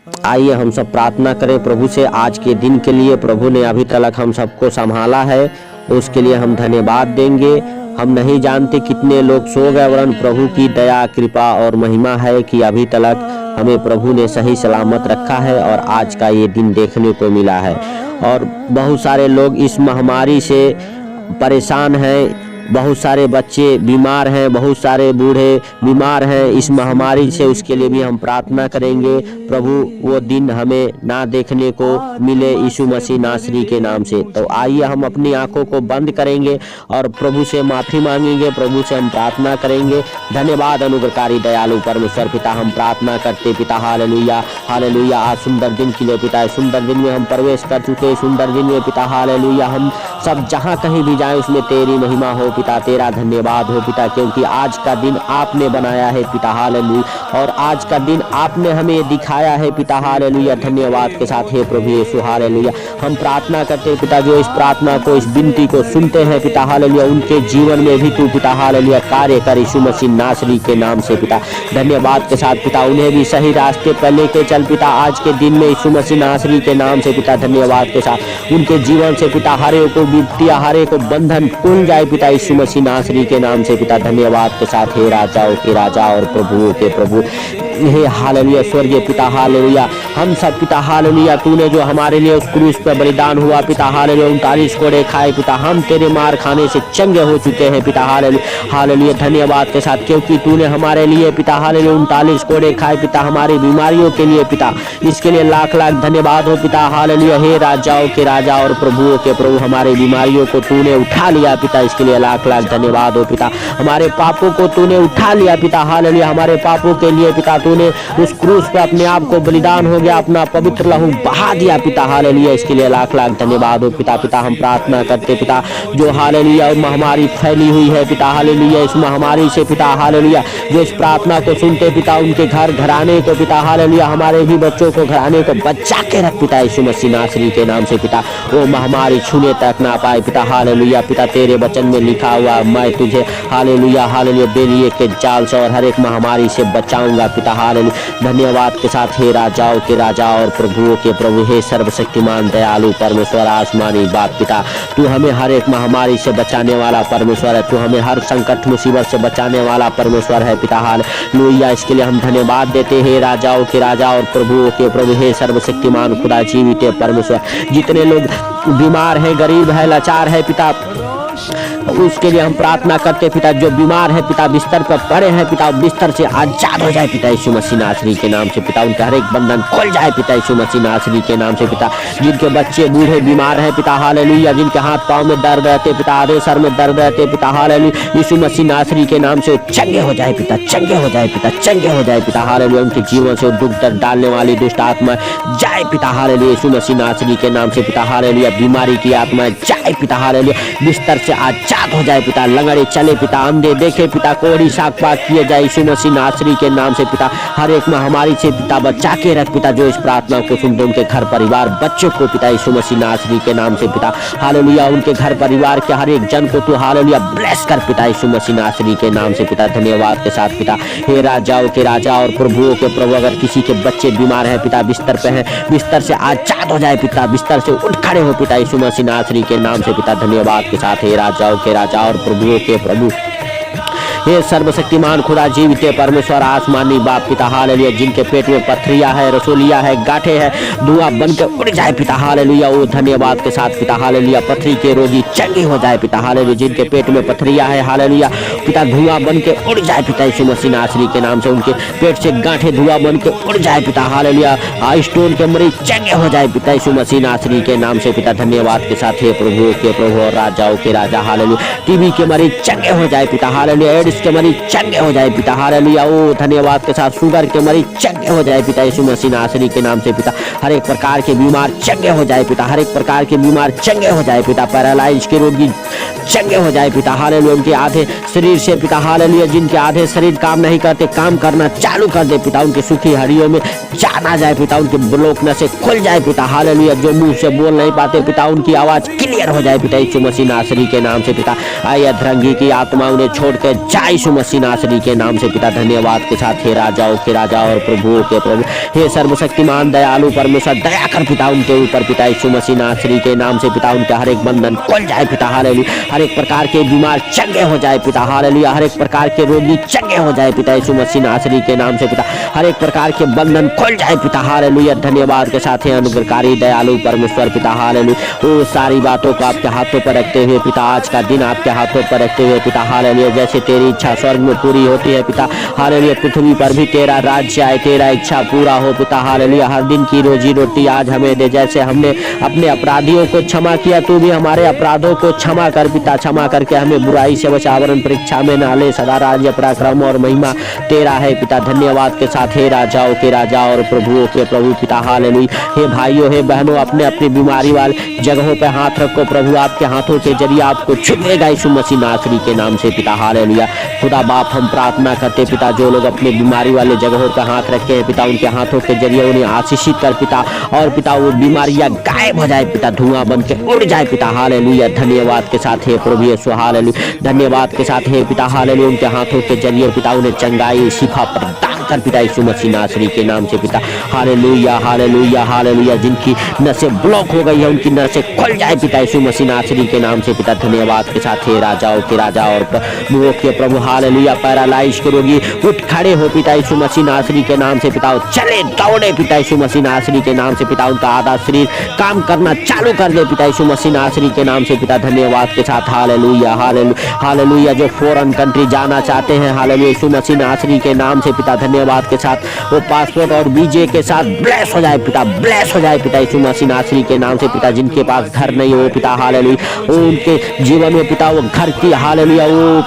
आइए हम सब प्रार्थना करें प्रभु से आज के दिन के लिए। प्रभु ने अभी तक हम सबको संभाला है, उसके लिए हम धन्यवाद देंगे। हम नहीं जानते कितने लोग सो गए, वरन प्रभु की दया कृपा और महिमा है कि अभी तक हमें प्रभु ने सही सलामत रखा है और आज का ये दिन देखने को मिला है। और बहुत सारे लोग इस महामारी से परेशान हैं, बहुत सारे बच्चे बीमार हैं, बहुत सारे बूढ़े बीमार हैं इस महामारी से। उसके लिए भी हम प्रार्थना करेंगे प्रभु वो दिन हमें ना देखने को मिले यीशु मसीह नासरी के नाम से। तो आइए हम अपनी आंखों को बंद करेंगे और प्रभु से माफ़ी मांगेंगे, प्रभु से हम प्रार्थना करेंगे। धन्यवाद अनुग्रहकारी दयालु परमेश्वर पिता, हम प्रार्थना करते पिता हालेलुया हालेलुया। आज सुंदर दिन के लिए पिता, सुंदर दिन में हम प्रवेश कर चुके, सुंदर दिन में पिता हालेलुया। हम सब जहाँ कहीं भी जाएं उसमें तेरी महिमा हो पिता, तेरा धन्यवाद हो पिता, क्योंकि आज का दिन आपने बनाया है पिता हालेलुया। और आज का दिन आपने हमें दिखाया है पिता हालेलुया। धन्यवाद के साथ हे प्रभु यीशु हालेलुया। हम प्रार्थना करते हैं पिता, जो इस प्रार्थना को इस विनती को सुनते हैं पिता हालेलुया, उनके जीवन में भी तू पिता हालेलुया कार्य कर यीशु मसीह नासरी के नाम से पिता। धन्यवाद के साथ पिता, उन्हें भी सही रास्ते पर लेके चल पिता आज के दिन में यीशु मसीह नासरी के नाम से पिता। धन्यवाद के साथ उनके जीवन से पिता हरे को विपत्तियां, हरे को बंधन खुल जाए पिता यीशु मसीह नासरी के नाम से पिता। धन्यवाद के साथ हे राजाओं के राजा और प्रभुओं के प्रभु हे हालेलुया स्वर्गीय पिता हालेलुया। हम सब पिता हालेलुया, तूने जो हमारे लिए उस क्रूस पर बलिदान हुआ पिता हालेलुया, 39 कोड़े खाए पिता, हम तेरे मार खाने से चंगे हो चुके हैं पिता हालेलुया हालेलुया। धन्यवाद के साथ क्योंकि तूने हमारे लिए पिता हालेलुया 39 कोड़े खाए पिता, हमारी बीमारियों के लिए पिता, इसके लिए लाख लाख धन्यवाद हो पिता हालेलुया। हे राजाओं के राजा और प्रभुओं के प्रभु, हमारी बीमारियों को तूने उठा लिया पिता, इसके लिए लाख लाख धन्यवाद हो पिता। हमारे पापों को तूने उठा लिया पिता हालेलुया, हमारे पापों के लिए पिता तूने उस क्रूस पर अपने आप को बलिदान हो गया, अपना पवित्र लहू बहा दिया पिता हालेलुया, इसके लिए लाख लाख धन्यवाद हो पिता। पिता हम प्रार्थना करते पिता, जो हालेलुया महामारी फैली हुई है पिता हालेलुया, इस महामारी से पिता हालेलुया जो इस प्रार्थना को सुनते पिता, उनके घर घराने को पिता हालेलुया, हमारे भी बच्चों को घराने को बचा के रख पिता यीशु मसीह नासरी के नाम से पिता। वो महामारी छूने तक ना पाए पिता हालेलुया। पिता तेरे वचन में लिखा हुआ, मैं तुझे हालेलुया हालेलुया बेरिए के जाल से और हर एक महामारी से बचाऊंगा पिता हालेलुया। धन्यवाद के साथ हे राजाओं के राजा और प्रभुओं के प्रभु, हे सर्वशक्तिमान दयालु परमेश्वर आसमानी बाप पिता, तू हमें हर एक महामारी से बचाने वाला परमेश्वर है, तू हमें हर संकट मुसीबत से बचाने वाला परमेश्वर है पिता हालेलुया। इसके लिए हम धन्यवाद देते हैं राजाओं के राजा और प्रभुओं के प्रभु, हे सर्वशक्तिमान खुदा जीवित परमेश्वर। जितने लोग बीमार है, गरीब है, लाचार है पिता, उसके लिए हम प्रार्थना करते पिता, जो बीमार है पिता, बिस्तर पर पड़े हैं पिता, बिस्तर से आजाद हो जाए पिता यीशु मसीह नासरी के नाम से पिता, उनका हर एक बंधन खुल जाए पिता यीशु मसीह नासरी के नाम से पिता। जिनके बच्चे बूढ़े बीमार हैं पिता हालेलुया, जिनके हाथ पांव में दर्द रहते पिता, आधे सर में दर्द रहते पिता हालेलुया, यीशु मसीह नासरी के नाम से चंगे हो जाए पिता, चंगे हो जाए पिता, चंगे हो जाए पिता हालेलुया। उनके जीवन से दुख दर्द डालने वाली दुष्ट आत्मा जाए पिता हालेलुया यीशु मसीह नासरी के नाम से पिता हालेलुया। बीमारी की आत्मा जाए पिता हालेलुया, बिस्तर से आजाद हो जाए पिता, लंगड़े चले पिता, अंधे देखे पिता, कोढ़ी साकपात किए जाए यीशु मसीह नासरी के नाम से पिता। हर एक महामारी से पिता बचा के रख पिता, जो इस प्रार्थना को सुनते उनके घर परिवार बच्चों को पिता यीशु मसीह नासरी के नाम से पिता हालेलुया, उनके घर परिवार के हर एक जन को तू हालेलुया ब्लेस कर पिता यीशु मसीह नासरी के नाम से पिता। धन्यवाद के साथ पिता, हे राजाओं के राजा और प्रभुओं के प्रभु, अगर किसी के बच्चे बीमार हैं पिता, बिस्तर पे हैं, बिस्तर से आजाद हो जाए पिता, बिस्तर से उठ खड़े हो पिता यीशु मसीह नासरी के नाम से पिता। धन्यवाद के साथ हे राजाओं के राजा और प्रभुओं के प्रभु, हे सर्वशक्तिमान खुदा जीवित परमेश्वर आसमानी बाप पिता हालेलुया, जिनके पेट में पथरिया है, रसोलिया है, गांठे है, धुआं बन के उड़ जाए पिता हालेलुया। वो धन्यवाद के साथ पिता हालेलुया, पथरी के रोगी चंगे हो जाए पिता हालेलुया, जिनके पेट में पथरिया है हालेलुया पिता, धुआं बन के उड़ जाए पिता यीशु मसीह नासरी के नाम से, उनके पेट से गांठे धुआं बन के उड़ जाए पिता हालेलुया। स्टोन के मरीज चंगे हो जाए पिता यीशु मसीह नासरी के नाम से पिता। धन्यवाद के साथ हे प्रभुओं के प्रभु और राजाओं के राजा हालेलुया, टीबी के मरीज चंगे हो जाए पिता हालेलुया, एड्स के मरीज चंगे हो जाए पिता हालेलुया। ओ धन्यवाद के साथ शुगर के मरीज चंगे हो जाए पिता यीशु मसीह नासरी के नाम से पिता। हर एक प्रकार के बीमार चंगे हो जाए पिता, हर एक प्रकार के बीमार चंगे हो जाए पिता। पैरालाइज के रोगी चंगे हो जाए पिता हालेलुया। उनके आधे शरीर से पिता हालेलुया, जिनके आधे शरीर काम नहीं करते, काम करना चालू कर दे पिता। उनके सुखी हड्डियों में जान आ जाए पिता, उनके ब्लॉक नसें खुल जाए पिता हालेलुया। जो मुंह से बोल नहीं पाते पिता, उनकी आवाज क्लियर हो जाए पिता यीशु मसीह नासरी के नाम से पिता। आए अधरंगी की आत्मा उन्हें छोड़ के जाए यीशु मसीह नासरी के नाम से पिता। धन्यवाद के साथ हे राजाओं के राजा और प्रभुओं के प्रभु, हे सर्वशक्तिमान दयालु परमेश्वर, दया कर पिता उनके ऊपर पिता यीशु मसीह नासरी के नाम से पिता। उनके हर एक बंधन खुल जाए पिता हालेलुया। हर एक प्रकार के बीमार चंगे हो जाए पिता हालेलुया। हर एक प्रकार के रोगी चंगे हो जाए पिता यीशु मसीह नासरी के नाम से पिता। हर एक प्रकार के बंधन खुल जाए पिता हालेलुया। धन्यवाद के साथ हे अनुग्रहकारी दयालु परमेश्वर पिता हालेलुया। वो सारी बातों को आपके हाथों पर रखते हुए पिता, आज का दिन आपके हाथों पर रखते हुए पिता हालेलुया। जैसे तेरी इच्छा स्वर्ग में पूरी होती है पिता हालेलुया, पृथ्वी पर भी तेरा राज्य आए, तेरा इच्छा पूरा हो पिता हालेलुया। हर दिन की रोजी रोटी आज हमें दे, जैसे हमने अपने अपराधियों को क्षमा किया, तू भी हमारे अपराधों को क्षमा कर पिता। क्षमा करके हमें बुराई से बचा, वरन परीक्षा में न ले। सदा राज्य पराक्रम और महिमा तेरा है पिता। धन्यवाद के साथ हे राजाओं के राजा और प्रभुओं के प्रभु पिता हालेलुया। हे भाइयों हे बहनों, अपने अपनी बीमारी वाले जगहों पे हाथ रखो, प्रभु आपके हाथों के जरिए आपको छुएगा यीशु मसीह नासरी के नाम से पिता हालेलुया। खुदा बाप हम प्रार्थना करते पिता, जो लोग अपने बीमारी वाले जगहों पर हाथ रखे हैं पिता, उनके हाथों के जरिए उन्हें आशीषित कर पिता। और पिता वो बीमारियां गायब हो जाए पिता, धुआं बन के उड़ जाए पिता हालेलुया। धन्यवाद के साथ हे प्रभु यीशु हालेलुया। धन्यवाद के साथ हे पिता हालेलुया। उनके हाथों के जरिए पिता उन्हें चंगाई शिफा प्रदान कर पिता यीशु मसीह नासरी के नाम से पिता हालेलुया हालेलुया हालेलुया। जिनकी नसें ब्लॉक हो गई है, उनकी नसें खुल जाए पिता यीशु मसीह नासरी के नाम से पिता। धन्यवाद के साथ हे राजाओं के राजा और प्रभुओं के प्रभु हालेलुया। पैरालाइज के रोगी उठ खड़े हो पिता यीशु मसीह नासरी के नाम से पिता। चले दौड़े पिता यीशु मसीह नासरी के नाम से पिता। उनका आधा शरीर काम करना चालू कर दे पिता यीशु मसीह नासरी के नाम से पिता। धन्यवाद के साथ हालेलुया हालेलुया हालेलुया। जो फॉरेन कंट्री जाना चाहते हैं हालेलुया यीशु मसीह नासरी के नाम से पिता। धन्यवाद के साथ वो पासपोर्ट और वीजे के साथ ब्लेस हो जाए पिता, ब्लेस हो जाए पिता यीशु मसीह नासरी के नाम से पिता। जिनके पास घर नहीं हो पिता हालेलुया, उनके जीवन में पिता वो घर की हालेलुया वो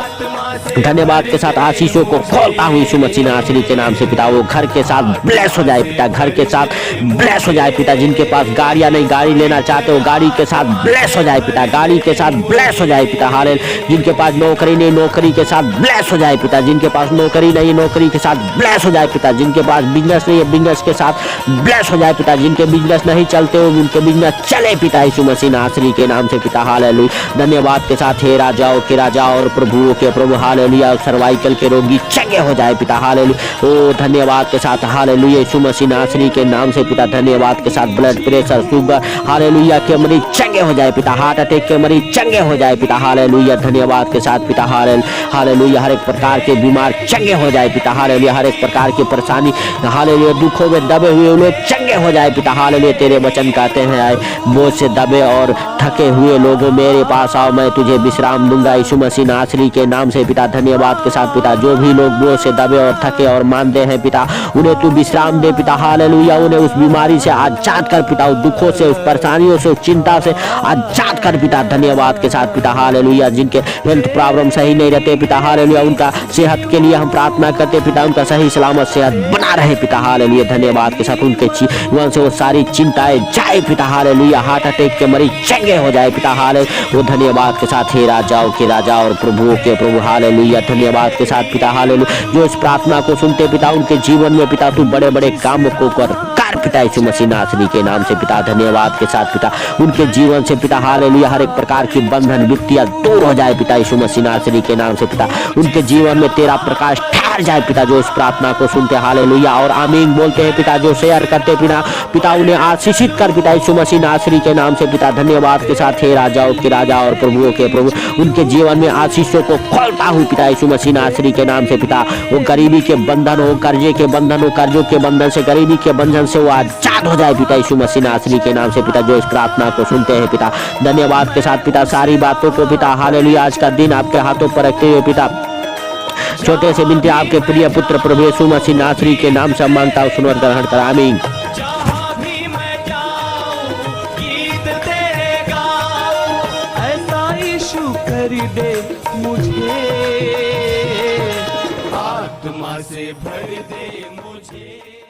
धन्यवाद के साथ आशीषों को खोलता हूँ यीशु मसीह नासरी के नाम से पिता। वो घर के साथ ब्लेस हो जाए पिता, घर के साथ ब्लेस हो जाए पिता। जिनके पास गाड़ियाँ नहीं, गाड़ी लेना चाहते हो, गाड़ी के साथ ब्लेस हो जाए पिता, गाड़ी के साथ ब्लेस हो जाए पिता हालेलुया। जिनके पास नौकरी नहीं, नौकरी के साथ ब्लेस हो जाए पिता। जिनके पास नौकरी नहीं, नौकरी के साथ ब्लेस हो जाए पिता। जिनके पास बिजनेस नहीं है, बिजनेस के साथ ब्लेस हो जाए पिता। जिनके बिजनेस नहीं चलते हो, उनके बिजनेस चले पिता यीशु मसीह नासरी के नाम से पिता हालेलुया। धन्यवाद के साथ हे राजाओं के राजा और प्रभुओं के प्रभु हालेलुया। सर्वाइकल के रोगी चंगे हो जाए पिता हालेलुया। ओ धन्यवाद के साथ हालेलुया यीशु मसीह नासरी के नाम से पिता। धन्यवाद के साथ ब्लड प्रेशर, शुगर हालेलुया के मरीज चंगे हो जाए पिता। हार्ट अटैक के मरीज चंगे हो जाए पिता हालेलुया। धन्यवाद के साथ पिता हालेलुया। हर एक प्रकार के बीमार चंगे हो जाए पिता हालेलुया। हर एक प्रकार की परेशानी हालेलुया, दुखों में दबे हुए लोग चंगे हो जाए पिता हालेलुया। तेरे वचन कहते हैं आए बोझ से दबे और थके हुए लोगों मेरे पास आओ, मैं तुझे विश्राम दूंगा यीशु मसीह नासरी के नाम से पिता। धन्यवाद के साथ पिता। जो भी लोग बोझ से दबे और थके और मानते हैं पिता, उन्हें तू विश्राम दे पिता हालेलुया। उन्हें उस बीमारी से आजाद कर पिता, उस दुखों से, उस परेशानियों से, उस चिंता से आजाद कर पिता। धन्यवाद के साथ पिता हालेलुया। जिनके हेल्थ प्रॉब्लम सही नहीं रहते पिता हालेलुया, उनका सेहत के लिए हम प्रार्थना करते पिता, उनका सही सलामत सेहत बना रहे पिता हालेलुया। धन्यवाद के साथ उनके जीवन से वो सारी चिंताएं जाए पिता हालेलुया। हार्ट अटैक के मरीज चंगे हो जाए पिता हालेलुया। वो धन्यवाद के साथ हे राजाओं के राजा और प्रभुओं के प्रभु हालेलुया। धन्यवाद के साथ पिता हालेलुया। जो इस प्रार्थना को सुनते पिता, उनके जीवन में पिता तू बड़े बड़े काम को कर पिता यीशु मसीह नासरी के नाम से पिता। धन्यवाद के साथ पिता। उनके जीवन से पिता हालेलुया हर एक प्रकार की बंधन वित्तियां दूर हो जाए पिता यीशु मसीह नासरी के नाम से पिता। उनके जीवन में तेरा प्रकाश ठहर जाए पिता, जो इस प्रार्थना को सुनते हालेलुया और आमीन बोलते हैं पिता। जो शेयर करते पिता उन्हें आशीषित कर पिता यीशु मसीह नासरी के नाम से पिता। धन्यवाद के साथ हे राजाओं के राजा और प्रभुओं के प्रभु, उनके जीवन में आशीषों को खोलता हूँ पिता यीशु मसीह नासरी के नाम से पिता। वो गरीबी के बंधन हो, कर्जे के बंधन हो, कर्जों के बंधन से, गरीबी के बंधन से वो आजाद हो जाए पिता यीशु मसीह नासरी के नाम से पिता। जो इस प्रार्थना को सुनते हैं पिता, धन्यवाद के साथ पिता। सारी बातों को पिता हालेलुया आज का दिन आपके हाथों पर रखते हुए पिता, छोटे से बिनती आपके प्रिय पुत्र प्रभु यीशु मसीह नासरी के नाम से मांगता हूँ, सुनकर ग्रहण कर आमीन। कर दे मुझे, आत्मा से भर दे मुझे।